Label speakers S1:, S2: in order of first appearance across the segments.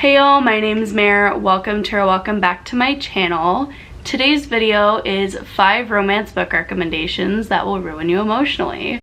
S1: Hey y'all, my name is Mare. Welcome back to my channel. Today's video is 5 romance book recommendations that will ruin you emotionally.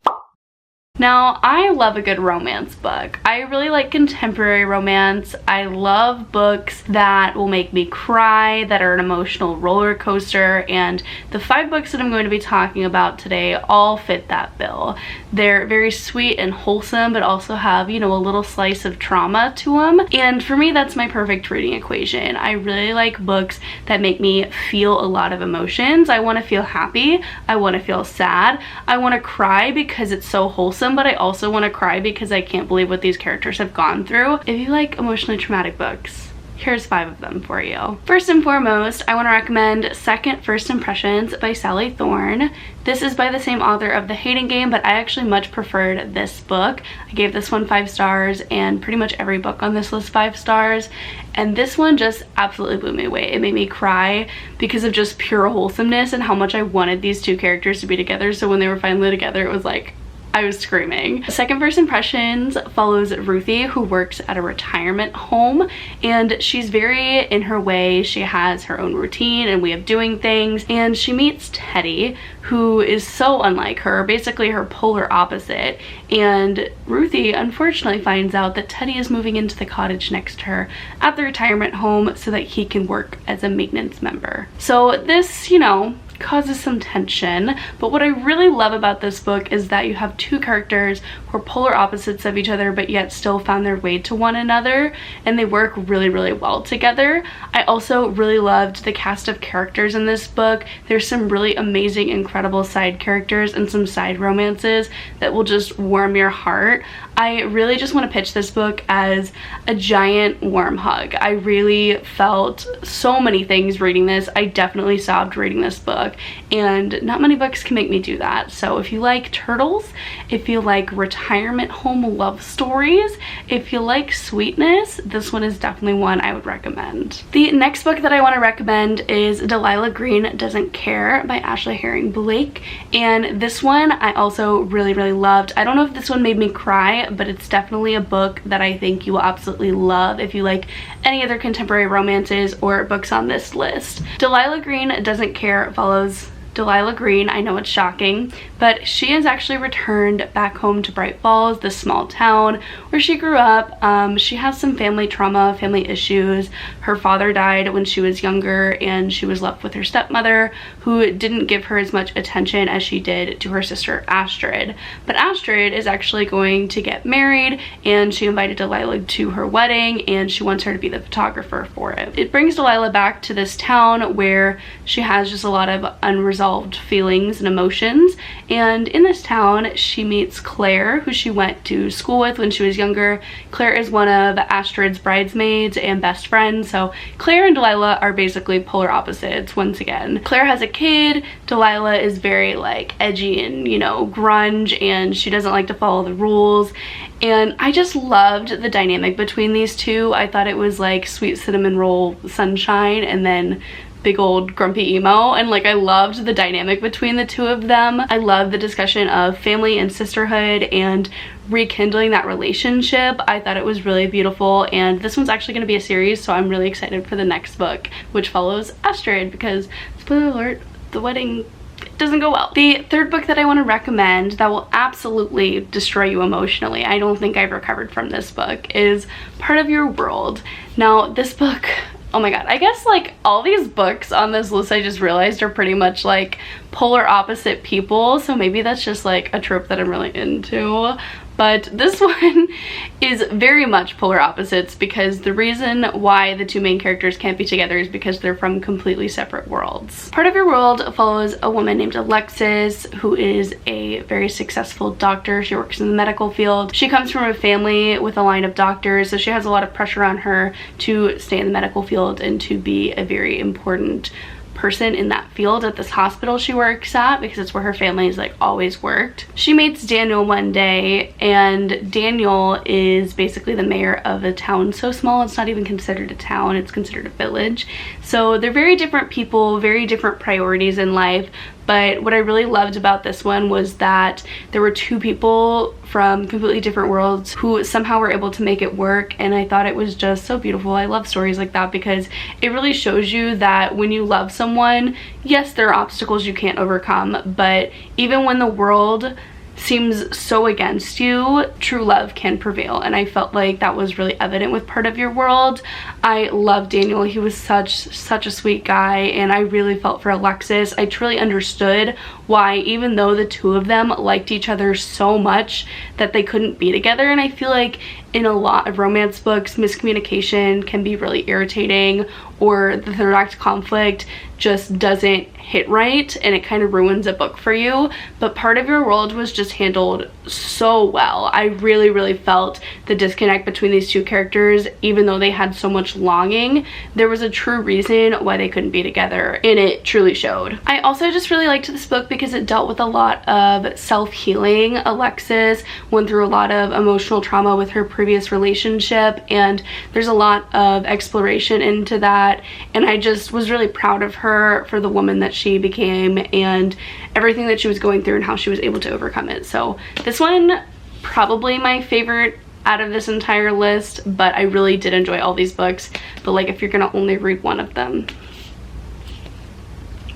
S1: Now, I love a good romance book. I really like contemporary romance. I love books that will make me cry, that are an emotional roller coaster, and the 5 books that I'm going to be talking about today all fit that bill. They're very sweet and wholesome, but also have, you know, a little slice of trauma to them. And for me, that's my perfect reading equation. I really like books that make me feel a lot of emotions. I want to feel happy. I want to feel sad. I want to cry because it's so wholesome, but I also want to cry because I can't believe what these characters have gone through. If you like emotionally traumatic books, here's 5 of them for you. First and foremost, I want to recommend Second First Impressions by Sally Thorne. This is by the same author of The Hating Game, but I actually much preferred this book. I gave this one 5 stars, and pretty much every book on this list 5 stars. And this one just absolutely blew me away. It made me cry because of just pure wholesomeness and how much I wanted these two characters to be together. So when they were finally together, it was like, I was screaming. Second First Impressions follows Ruthie, who works at a retirement home, and she's very in her way. She has her own routine and way of doing things, and she meets Teddy, who is so unlike her, basically her polar opposite. And Ruthie unfortunately finds out that Teddy is moving into the cottage next to her at the retirement home so that he can work as a maintenance member. So this, you know, causes some tension, but what I really love about this book is that you have 2 characters who are polar opposites of each other but yet still found their way to one another, and they work really well together. I also really loved the cast of characters in this book. There's some really amazing, incredible side characters and some side romances that will just warm your heart. I really just want to pitch this book as a giant warm hug. I really felt so many things reading this. I definitely sobbed reading this book, and not many books can make me do that. So if you like turtles, if you like retirement home love stories, if you like sweetness, this one is definitely one I would recommend. The next book that I want to recommend is Delilah Green, Doesn't Care by Ashley Herring Blake, and this one I also really loved. I don't know if this one made me cry, but it's definitely a book that I think you will absolutely love if you like any other contemporary romances or books on this list. Delilah Green, Doesn't Care follows Delilah Green. I know it's shocking, but she is actually returned back home to Bright Falls, this small town where she grew up. She has some family trauma, family issues. Her father died when she was younger, and she was left with her stepmother, who didn't give her as much attention as she did to her sister Astrid. But Astrid is actually going to get married, and she invited Delilah to her wedding, and she wants her to be the photographer for it. It brings Delilah back to this town where she has just a lot of unresolved feelings and emotions, and in this town she meets Claire, who she went to school with when she was younger. Claire is one of Astrid's bridesmaids and best friends, so Claire and Delilah are basically polar opposites once again. Claire has a kid. Delilah is very like edgy and, you know, grunge, and she doesn't like to follow the rules. And I just loved the dynamic between these two. I thought it was like sweet cinnamon roll sunshine and then big old grumpy emo, and like I loved the dynamic between the two of them. I love the discussion of family and sisterhood and rekindling that relationship. I thought it was really beautiful, and this one's actually going to be a series, so I'm really excited for the next book, which follows Astrid, because spoiler alert, the wedding doesn't go well. The third book that I want to recommend that will absolutely destroy you emotionally, I don't think I've recovered from this book, is Part of Your World. Now this book, oh my god, I guess like all these books on this list I just realized are pretty much like polar opposite people, so maybe that's just like a trope that I'm really into. But this one is very much polar opposites, because the reason why the 2 main characters can't be together is because they're from completely separate worlds. Part of Your World follows a woman named Alexis, who is a very successful doctor. She works in the medical field. She comes from a family with a line of doctors, so she has a lot of pressure on her to stay in the medical field and to be a very important person in that field at this hospital she works at, because it's where her family's like always worked. She meets Daniel one day, and Daniel is basically the mayor of a town so small it's not even considered a town, it's considered a village. So they're very different people, very different priorities in life, But what I really loved about this one was that there were two people from completely different worlds who somehow were able to make it work, and I thought it was just so beautiful. I love stories like that because it really shows you that when you love someone, yes, there are obstacles you can't overcome, but even when the world seems so against you, true love can prevail, and I felt like that was really evident with Part of Your World. I love Daniel. He was such a sweet guy, and I really felt for Alexis. I truly understood why, even though the two of them liked each other so much, that they couldn't be together. And I feel like in a lot of romance books, miscommunication can be really irritating, or the direct conflict just doesn't hit right and it kind of ruins a book for you. But Part of Your World was just handled so well. I really felt the disconnect between these two characters. Even though they had so much longing, there was a true reason why they couldn't be together, and it truly showed. I also just really liked this book because it dealt with a lot of self-healing. Alexis went through a lot of emotional trauma with her previous relationship, and there's a lot of exploration into that, and I just was really proud of her for the woman that she became and everything that she was going through and how she was able to overcome it. So this one, probably my favorite out of this entire list, but I really did enjoy all these books. But like, if you're gonna only read one of them,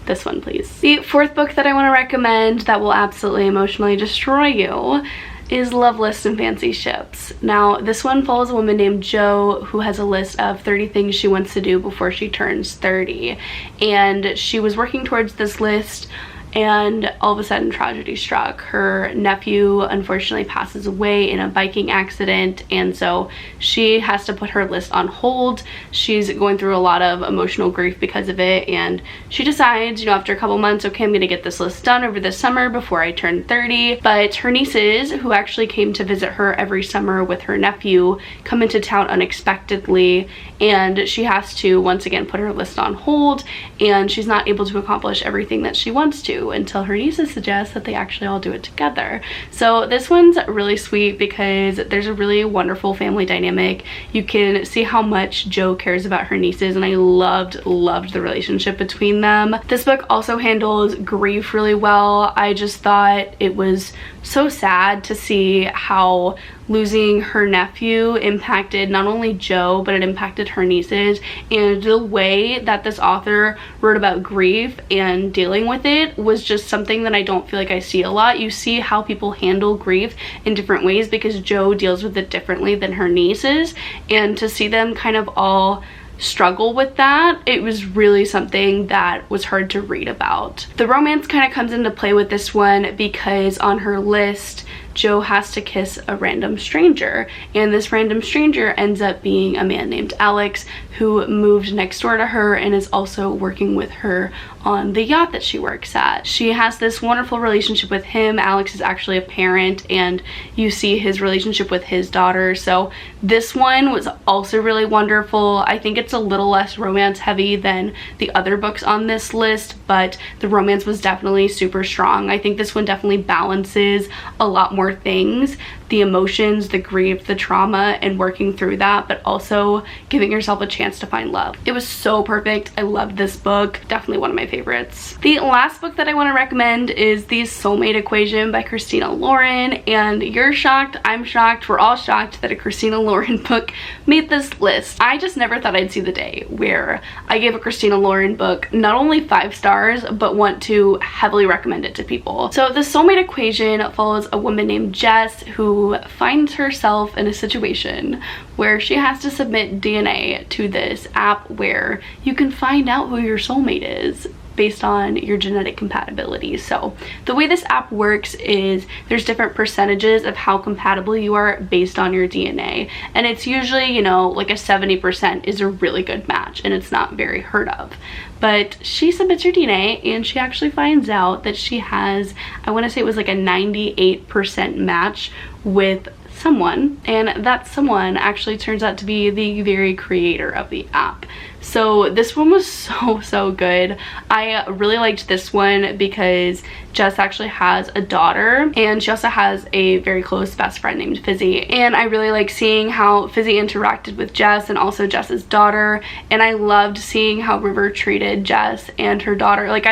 S1: this one please. The fourth book that I want to recommend that will absolutely emotionally destroy you is Loveless and Fancy Ships. Now, this one follows a woman named Jo who has a list of 30 things she wants to do before she turns 30, and she was working towards this list, and all of a sudden tragedy struck. Her nephew unfortunately passes away in a biking accident, and so she has to put her list on hold. She's going through a lot of emotional grief because of it, and she decides, you know, after a couple months, okay, I'm gonna get this list done over the summer before I turn 30. But her nieces, who actually came to visit her every summer with her nephew, come into town unexpectedly, and she has to once again put her list on hold, and she's not able to accomplish everything that she wants to until her nieces suggest that they actually all do it together. So this one's really sweet because there's a really wonderful family dynamic. You can see how much Jo cares about her nieces, and I loved the relationship between them. This book also handles grief really well. I just thought it was so sad to see how losing her nephew impacted not only Jo, but it impacted her nieces, and the way that this author wrote about grief and dealing with it was just something that I don't feel like I see a lot. You see how people handle grief in different ways because Jo deals with it differently than her nieces, and to see them kind of all struggle with that, it was really something that was hard to read about. The romance kind of comes into play with this one because on her list, Jo has to kiss a random stranger, and this random stranger ends up being a man named Alex who moved next door to her and is also working with her on the yacht that she works at. She has this wonderful relationship with him. Alex is actually a parent, and you see his relationship with his daughter. So this one was also really wonderful. I think it's a little less romance heavy than the other books on this list, but the romance was definitely super strong. I think this one definitely balances a lot more things: the emotions, the grief, the trauma, and working through that, but also giving yourself a chance to find love. It was so perfect. I loved this book. Definitely one of my favorites. The last book that I want to recommend is The Soulmate Equation by Christina Lauren, and you're shocked, I'm shocked, we're all shocked that a Christina Lauren book made this list. I just never thought I'd see the day where I gave a Christina Lauren book not only 5 stars, but want to heavily recommend it to people. So The Soulmate Equation follows a woman named Jess who finds herself in a situation where she has to submit DNA to this app where you can find out who your soulmate is based on your genetic compatibility. So the way this app works is there's different percentages of how compatible you are based on your DNA, and it's usually, you know, like a 70% is a really good match, and it's not very heard of. But she submits her DNA and she actually finds out that she has, I want to say it was like a 98% match with someone, and that someone actually turns out to be the very creator of the app. So this one was so good. I really liked this one because Jess actually has a daughter, and she also has a very close best friend named Fizzy, and I really like seeing how Fizzy interacted with Jess and also Jess's daughter, and I loved seeing how River treated Jess and her daughter. Like,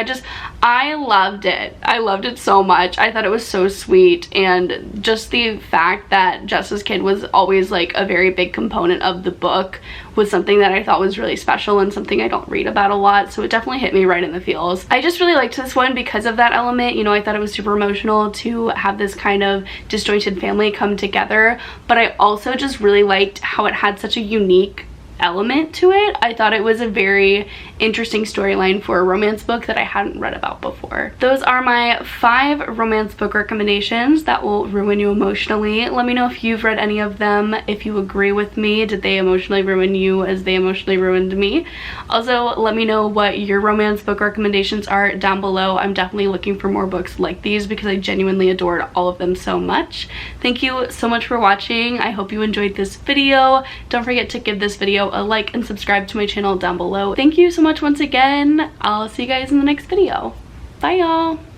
S1: I loved it. I loved it so much. I thought it was so sweet, and just the fact that Jess's kid was always like a very big component of the book was something that I thought was really special and something I don't read about a lot, so it definitely hit me right in the feels. I just really liked this one because of that element. You know, I thought it was super emotional to have this kind of disjointed family come together, but I also just really liked how it had such a unique element to it. I thought it was a very interesting storyline for a romance book that I hadn't read about before. Those are my 5 romance book recommendations that will ruin you emotionally. Let me know if you've read any of them, if you agree with me. Did they emotionally ruin you as they emotionally ruined me? Also, let me know what your romance book recommendations are down below. I'm definitely looking for more books like these because I genuinely adored all of them so much. Thank you so much for watching. I hope you enjoyed this video. Don't forget to give this video a like and subscribe to my channel down below. Thank you so much once again. I'll see you guys in the next video. Bye y'all.